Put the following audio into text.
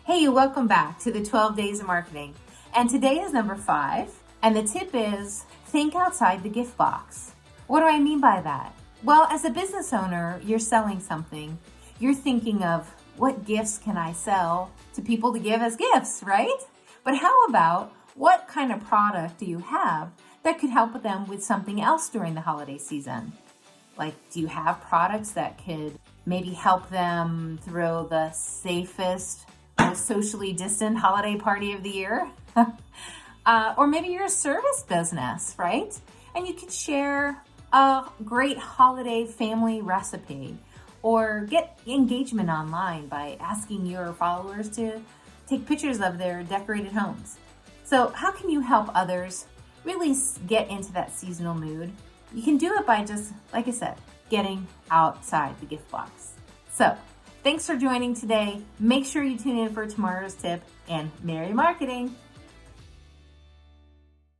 Hey, welcome back to the 12 Days of Marketing. And today is number 5. And the tip is think outside the gift box. What do I mean by that? Well, as a business owner, you're selling something. You're thinking of what gifts can I sell to people to give as gifts, right? But how about what kind of product do you have that could help them with something else during the holiday season? Like, do you have products that could maybe help them throw the safest, most socially distant holiday party of the year? Or maybe you're a service business, right? And you could share a great holiday family recipe or get engagement online by asking your followers to take pictures of their decorated homes. So how can you help others really get into that seasonal mood? You can do it by just, like I said, getting outside the gift box. So thanks for joining today. Make sure you tune in for tomorrow's tip, and merry marketing.